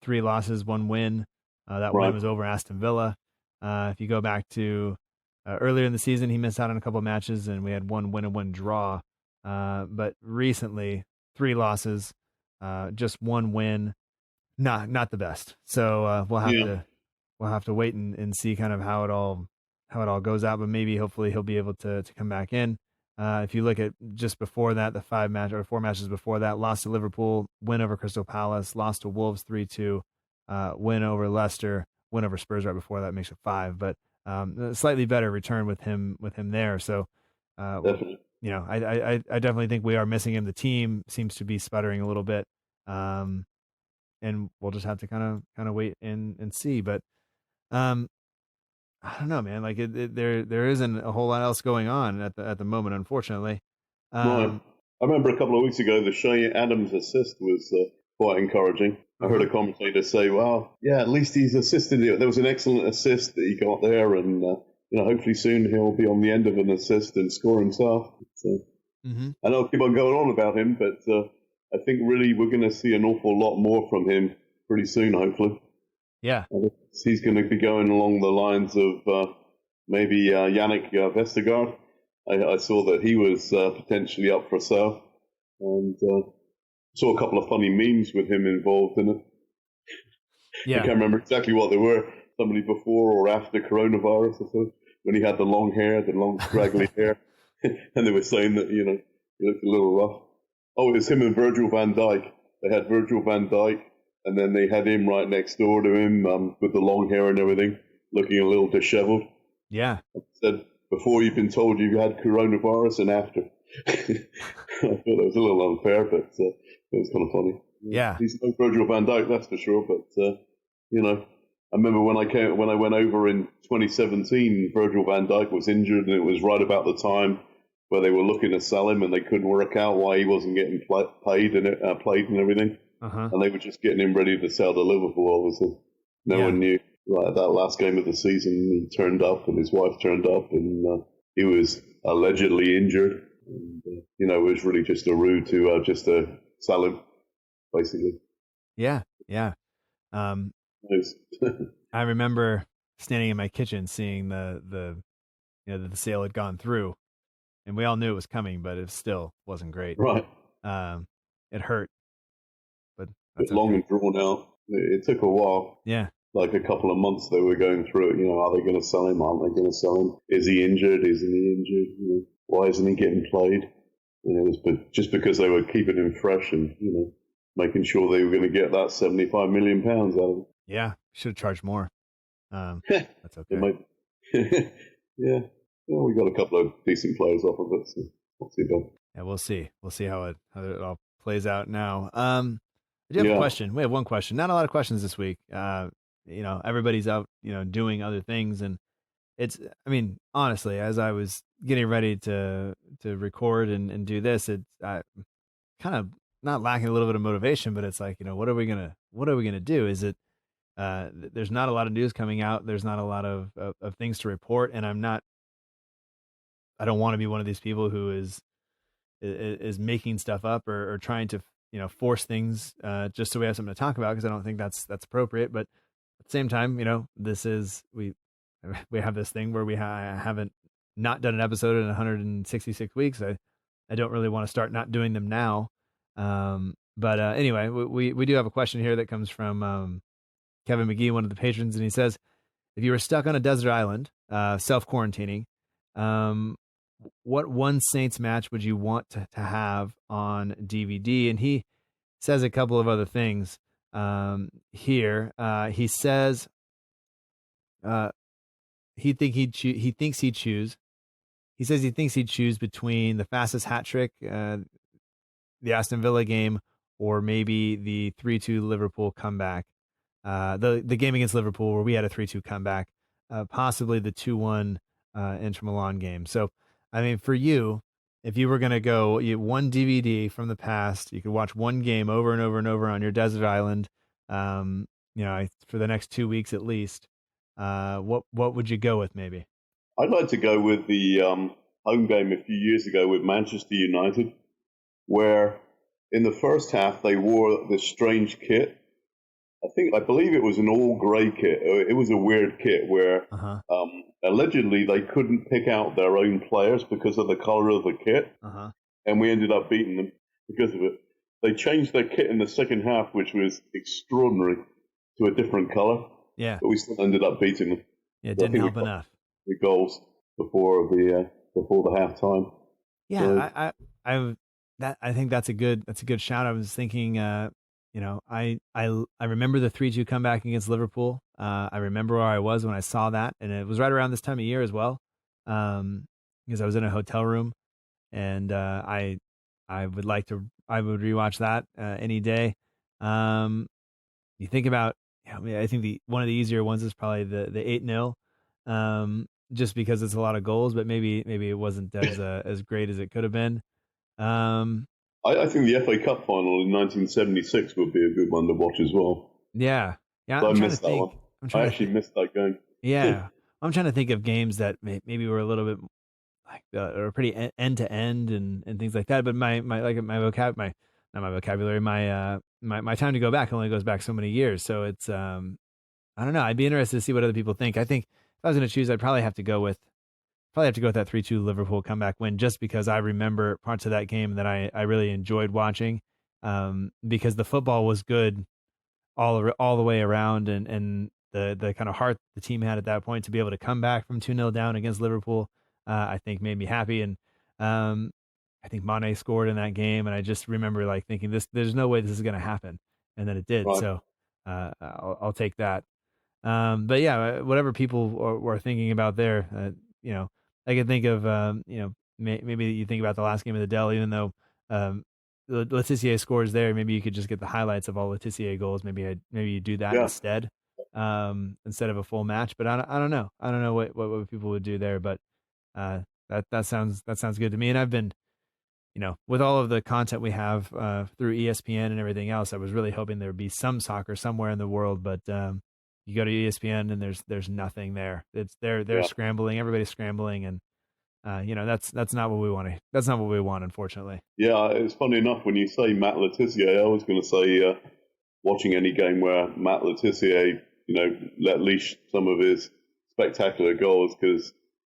3 losses, 1 win. That win was over Aston Villa. If you go back to earlier in the season, he missed out on a couple of matches, and we had 1 win and 1 draw. But recently, 3 losses, just 1 win, not the best. So we'll have to wait and see kind of how it all goes out. But maybe, hopefully, he'll be able to come back in. If you look at just before that, the 4 matches before that, lost to Liverpool, win over Crystal Palace, lost to Wolves 3-2, win over Leicester, win over Spurs right before that, makes it 5. But a slightly better return with him there. So, Definitely. I definitely think we are missing him. The team seems to be sputtering a little bit, and we'll just have to kind of wait and see. But I don't know, man. Like there isn't a whole lot else going on at the moment, unfortunately. Right. I remember a couple of weeks ago, the Shea Adams assist was quite encouraging. I heard a commentator say, "Well, yeah, at least he's assisted. There was an excellent assist that he got there, and hopefully soon he'll be on the end of an assist and score himself." So, I know I'll keep on going on about him, but I think really we're going to see an awful lot more from him pretty soon, hopefully. Yeah. He's going to be going along the lines of maybe Yannick Vestergaard. I saw that he was potentially up for sale, and saw a couple of funny memes with him involved in it. Yeah. I can't remember exactly what they were. Somebody before or after coronavirus or so, when he had the long hair, the long scraggly hair, and they were saying that, he looked a little rough. Oh, it was him and Virgil van Dijk. They had Virgil van Dijk, and then they had him right next door to him with the long hair and everything, looking a little disheveled. Yeah. I said, before you've been told you had coronavirus, and after. I thought that was a little unfair, but it was kind of funny. Yeah. He's no Virgil van Dijk, that's for sure, but, I remember when I went over in 2017, Virgil van Dijk was injured, and it was right about the time where they were looking to sell him, and they couldn't work out why he wasn't getting played and everything. And they were just getting him ready to sell to Liverpool, obviously. No one knew. Right at that last game of the season, he turned up, and his wife turned up, and he was allegedly injured. And, it was really just a ruse to sell him, basically. Yeah. I remember standing in my kitchen seeing the sale had gone through, and we all knew it was coming, but it still wasn't great. Right. It hurt, but it's long and drawn out. It took a while. Yeah. Like a couple of months they were going through it. Are they going to sell him? Aren't they going to sell him? Is he injured? Isn't he injured? Why isn't he getting played? It was just because they were keeping him fresh and making sure they were going to get that £75 million out of him. Yeah, should have charged more. That's okay. Yeah. Well, we got a couple of decent players off of it, so not too bad. Yeah, we'll see. We'll see how it all plays out now. I do have a question. We have one question. Not a lot of questions this week. Everybody's out, doing other things, and honestly, as I was getting ready to record and do this, it's kind of not lacking a little bit of motivation, but it's like, what are we gonna do? Is it there's not a lot of news coming out. There's not a lot of things to report, and I don't want to be one of these people who is making stuff up or trying to force things just so we have something to talk about, because I don't think that's appropriate. But at the same time, this is we have this thing where we haven't not done an episode in 166 weeks. I don't really want to start not doing them now. But anyway, we do have a question here that comes from Kevin McGee, one of the patrons, and he says, if you were stuck on a desert island, self-quarantining, what one Saints match would you want to have on DVD? And he says a couple of other things here. He says he thinks he'd choose between the fastest hat trick, the Aston Villa game, or maybe the 3-2 Liverpool comeback. The game against Liverpool where we had a 3-2 comeback. possibly the 2-1 Inter Milan game. So, I mean, for you, if you were going to go one DVD from the past, you could watch one game over and over and over on your desert island, for the next 2 weeks at least. What would you go with maybe? I'd like to go with the home game a few years ago with Manchester United, where in the first half they wore this strange kit. I believe it was an all grey kit. It was a weird kit where allegedly they couldn't pick out their own players because of the colour of the kit, and we ended up beating them because of it. They changed their kit in the second half, which was extraordinary, to a different colour. Yeah, but we still ended up beating them. Yeah, it didn't help enough. The goals before the half time. Yeah, so, I think that's a good shout. I was thinking, I remember the 3-2 comeback against Liverpool. I remember where I was when I saw that, and it was right around this time of year as well, because I was in a hotel room, and I would rewatch that any day. You think about, I think one of the easier ones is probably the 8-0, just because it's a lot of goals, but maybe it wasn't as great as it could have been. I think the FA Cup final in 1976 would be a good one to watch as well. Yeah. So I missed that one. I actually missed that game. Yeah. I'm trying to think of games that maybe were a little bit like or pretty end to end and things like that. But my time to go back only goes back so many years. So it's I don't know. I'd be interested to see what other people think. I think if I was going to choose, I'd probably have to go with that 3-2 Liverpool comeback win, just because I remember parts of that game that I really enjoyed watching, because the football was good all the way around, and the kind of heart the team had at that point to be able to come back from 2-0 down against Liverpool, I think made me happy. And I think Mane scored in that game, and I just remember like thinking there's no way this is going to happen, and then it did. Right. So I'll take that. But yeah, whatever people were thinking about there, I can think of, maybe you think about the last game of the Dell, even though Letitia scores there, maybe you could just get the highlights of all Letitia goals. Maybe you do that instead of a full match. But I don't know. I don't know what people would do there, but that sounds good to me. And I've been, with all of the content we have through ESPN and everything else, I was really hoping there would be some soccer somewhere in the world, but you go to ESPN and there's nothing there. They're scrambling, everybody's scrambling, and that's not what we want. That's not what we want, unfortunately. Yeah, it's funny enough when you say Matt Letitia, I was going to say watching any game where Matt Letitia, let leash some of his spectacular goals, because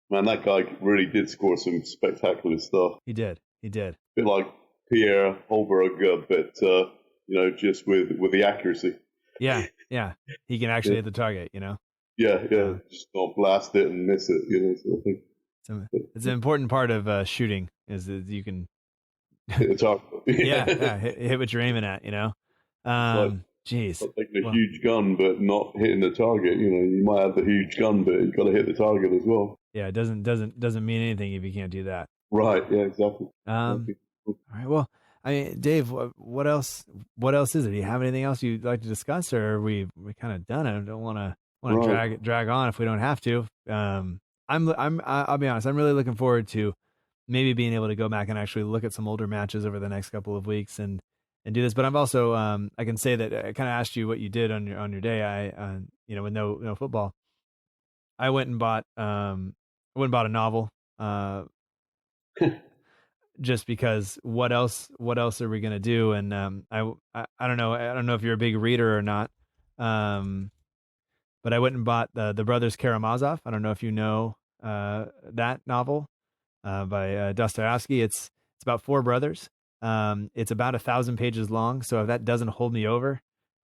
man, that guy really did score some spectacular stuff. He did. A bit like Pierre Holberg, but just with the accuracy. Yeah. He can actually hit the target, Yeah. Just not blast it and miss it, sort of thing. So it's an important part of shooting, is that you can hit the target. hit what you're aiming at, Jeez. Not taking a huge gun, but not hitting the target. You might have the huge gun, but you've got to hit the target as well. Yeah, it doesn't mean anything if you can't do that. Right. Yeah. Exactly. All right. Well, I mean, Dave, what else is it? Do you have anything else you'd like to discuss, or are we kind of done? I don't want to drag on if we don't have to. I'll be honest. I'm really looking forward to maybe being able to go back and actually look at some older matches over the next couple of weeks and do this. But I'm also I can say that I kind of asked you what you did on your day. With no football, I went and bought a novel. Just because what else are we going to do? And I don't know. I don't know if you're a big reader or not. But I went and bought the Brothers Karamazov. I don't know if you know that novel by Dostoevsky. It's about four brothers. It's about 1,000 pages long. So if that doesn't hold me over,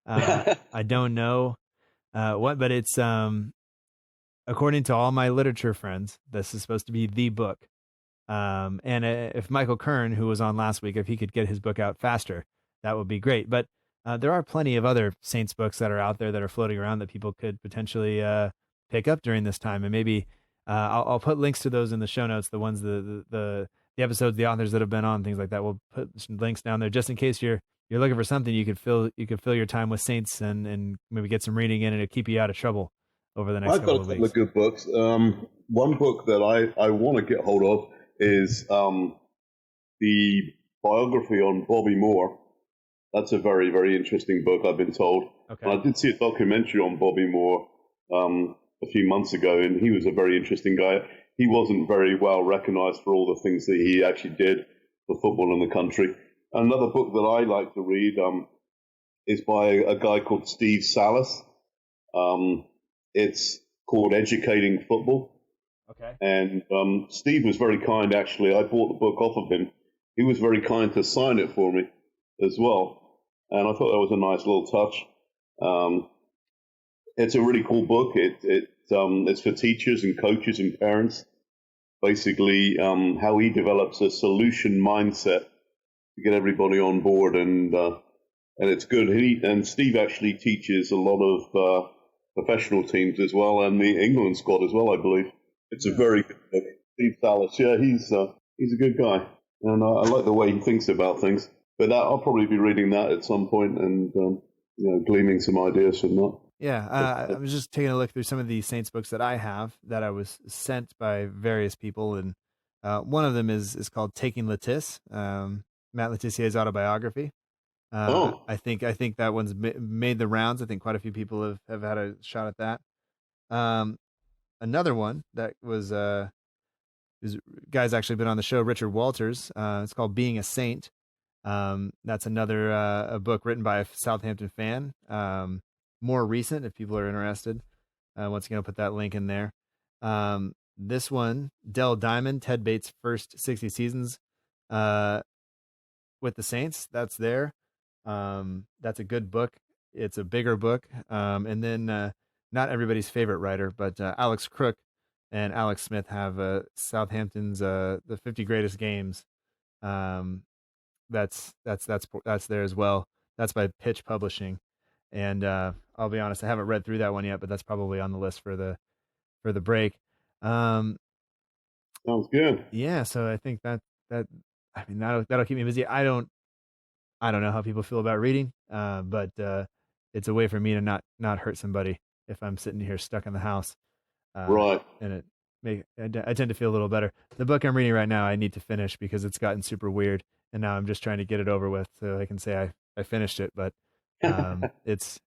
I don't know what. But it's according to all my literature friends, this is supposed to be the book. And if Michael Kurn, who was on last week, if he could get his book out faster, that would be great. But there are plenty of other Saints books that are out there that are floating around that people could potentially pick up during this time. And maybe I'll put links to those in the show notes, the ones, the episodes, the authors that have been on, things like that. We'll put some links down there just in case you're looking for something you could fill your time with Saints and maybe get some reading in, and it'll keep you out of trouble over the next I've got couple a of couple weeks? of good books. One book that I want to get hold of is the biography on Bobby Moore. That's a very, very interesting book, I've been told. Okay. And I did see a documentary on Bobby Moore a few months ago, and he was a very interesting guy. He wasn't very well recognized for all the things that he actually did for football in the country. Another book that I like to read is by a guy called Steve Salas. It's called Educating Football. Okay. And Steve was very kind, actually. I bought the book off of him. He was very kind to sign it for me as well. And I thought that was a nice little touch. It's a really cool book. It's for teachers and coaches and parents. Basically, how he develops a solution mindset to get everybody on board, and it's good. And Steve actually teaches a lot of professional teams as well, and the England squad as well, I believe. It's a very good book. Steve Salas, yeah, he's a good guy, and I like the way he thinks about things. But I'll probably be reading that at some point and gleaning some ideas from that. Yeah, I was just taking a look through some of the Saints books that I have that I was sent by various people, and one of them is called Taking Lettice, Matt Letizier's autobiography. I think that one's made the rounds. I think quite a few people have had a shot at that. Another one that was guy's actually been on the show, Richard Walters. It's called Being a Saint. That's another a book written by a Southampton fan. More recent, if people are interested. Once again, I'll put that link in there. This one, Dell Diamond, Ted Bates' first 60 seasons with the Saints. That's there. That's a good book. It's a bigger book. And then not everybody's favorite writer, but Alex Crook and Alex Smith have Southampton's the 50 greatest games. That's there as well. That's by Pitch Publishing. And I'll be honest, I haven't read through that one yet, but that's probably on the list for the break. Sounds good. Yeah, so I think that'll keep me busy. I don't know how people feel about reading, but it's a way for me to not hurt somebody if I'm sitting here stuck in the house. Right. And I tend to feel a little better. The book I'm reading right now, I need to finish because it's gotten super weird, and now I'm just trying to get it over with so I can say I finished it. But it's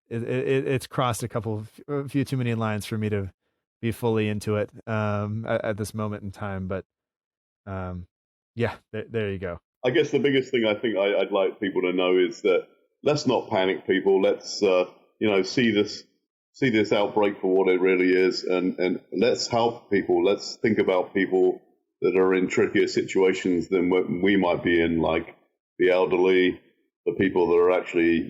crossed a few too many lines for me to be fully into it at this moment in time. But yeah, there you go. I guess the biggest thing I think I'd like people to know is that let's not panic, people. Let's see this outbreak for what it really is, and let's help people. Let's think about people that are in trickier situations than what we might be in, like the elderly, the people that are actually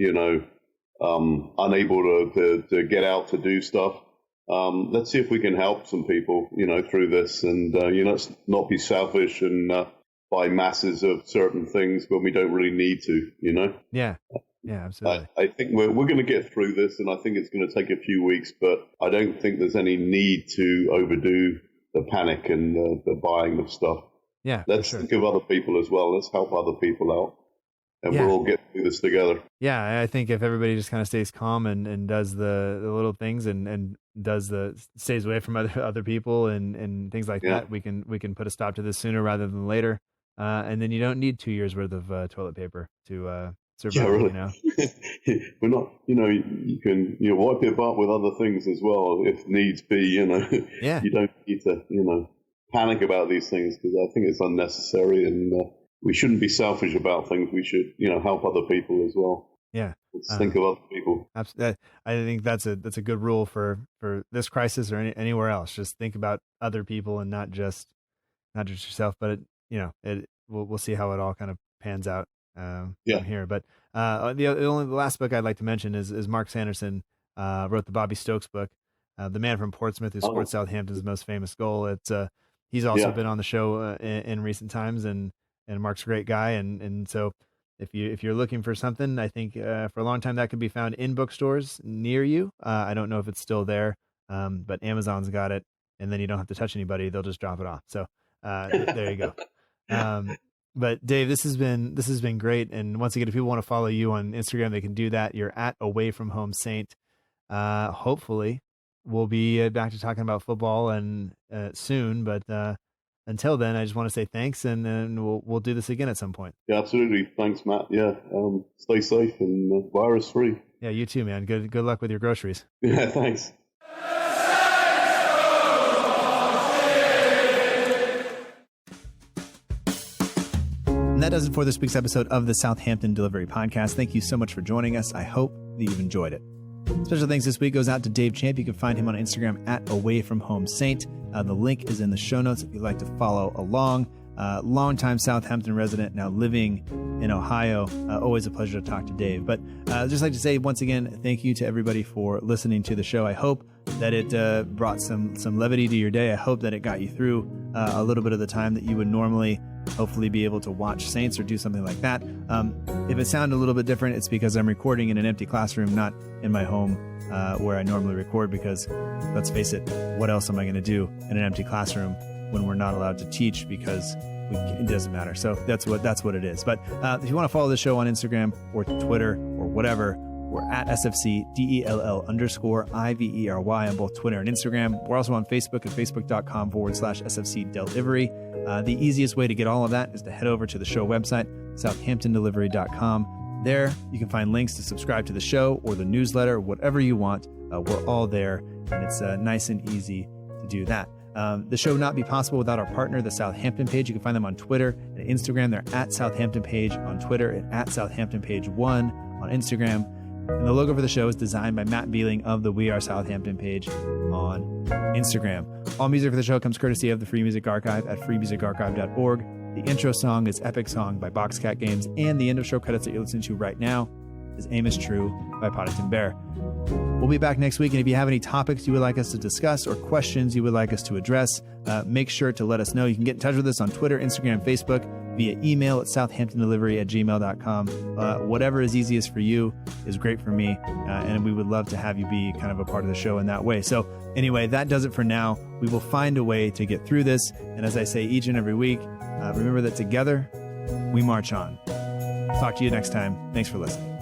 unable to get out to do stuff. Let's see if we can help some people, through this, and let's not be selfish and buy masses of certain things when we don't really need to. Yeah, absolutely. I think we're going to get through this, and I think it's going to take a few weeks, but I don't think there's any need to overdo the panic and the buying of stuff. Yeah, let's think of other people as well. Let's help other people out. And we'll all get through this together. Yeah, I think if everybody just kind of stays calm and does the little things and stays away from other people and things like that, we can put a stop to this sooner rather than later. And then you don't need 2 years worth of toilet paper to survive. Yeah, really. We're not. You can wipe your butt with other things as well if needs be. Yeah. You don't need to panic about these things because I think it's unnecessary and. We shouldn't be selfish about things. We should, help other people as well. Yeah, let's think of other people. Absolutely. I think that's a good rule for this crisis or anywhere else. Just think about other people and not just yourself. But we'll see how it all kind of pans out from here. But the last book I'd like to mention is Mark Sanderson wrote the Bobby Stokes book, The Man from Portsmouth Who Scored Southampton's Most Famous Goal. It's he's also been on the show in recent times and Mark's a great guy, and so if you're looking for something, I think for a long time that could be found in bookstores near you. I don't know if it's still there, but Amazon's got it, and then you don't have to touch anybody; they'll just drop it off. So there you go. But Dave, this has been great, and once again, if people want to follow you on Instagram, they can do that. You're at Away From Home Saint. Hopefully, we'll be back to talking about football and soon. But until then, I just want to say thanks, and then we'll do this again at some point. Yeah, absolutely. Thanks, Matt. Yeah, stay safe and virus free. Yeah, you too, man. Good luck with your groceries. Yeah, thanks. And that does it for this week's episode of the Southampton Delivery Podcast. Thank you so much for joining us. I hope that you've enjoyed it. Special thanks this week goes out to Dave Champ. You can find him on Instagram at AwayFromHomeSaint. The link is in the show notes if you'd like to follow along. Longtime Southampton resident, now living in Ohio. Always a pleasure to talk to Dave. But I'd just like to say once again, thank you to everybody for listening to the show. I hope that it brought some levity to your day. I hope that it got you through a little bit of the time that you would normally hopefully be able to watch Saints or do something like that. If it sounded a little bit different, it's because I'm recording in an empty classroom, not in my home where I normally record, because let's face it, what else am I going to do in an empty classroom when we're not allowed to teach, because it doesn't matter. So that's what it is. But if you want to follow the show on Instagram or Twitter or whatever, we're at SFCDELL_IVERY on both Twitter and Instagram. We're also on Facebook at facebook.com/SFC Delivery. The easiest way to get all of that is to head over to the show website, southamptondelivery.com. There, you can find links to subscribe to the show or the newsletter, whatever you want. We're all there, and it's nice and easy to do that. The show would not be possible without our partner, the Southampton Page. You can find them on Twitter and Instagram. They're at Southampton Page on Twitter and at Southampton Page 1 on Instagram. And the logo for the show is designed by Matt Beeling of the We Are Southampton page on Instagram. All music for the show comes courtesy of the Free Music Archive at freemusicarchive.org. The intro song is Epic Song by Boxcat Games, and the end of show credits that you're listening to right now is Aim is True by Poddington Bear. We'll be back next week, and if you have any topics you would like us to discuss or questions you would like us to address, make sure to let us know. You can get in touch with us on Twitter, Instagram, Facebook, via email at southamptondelivery@gmail.com. Whatever is easiest for you is great for me, and we would love to have you be kind of a part of the show in that way. So anyway, that does it for now. We will find a way to get through this, and as I say each and every week, remember that together we march on. Talk to you next time. Thanks for listening.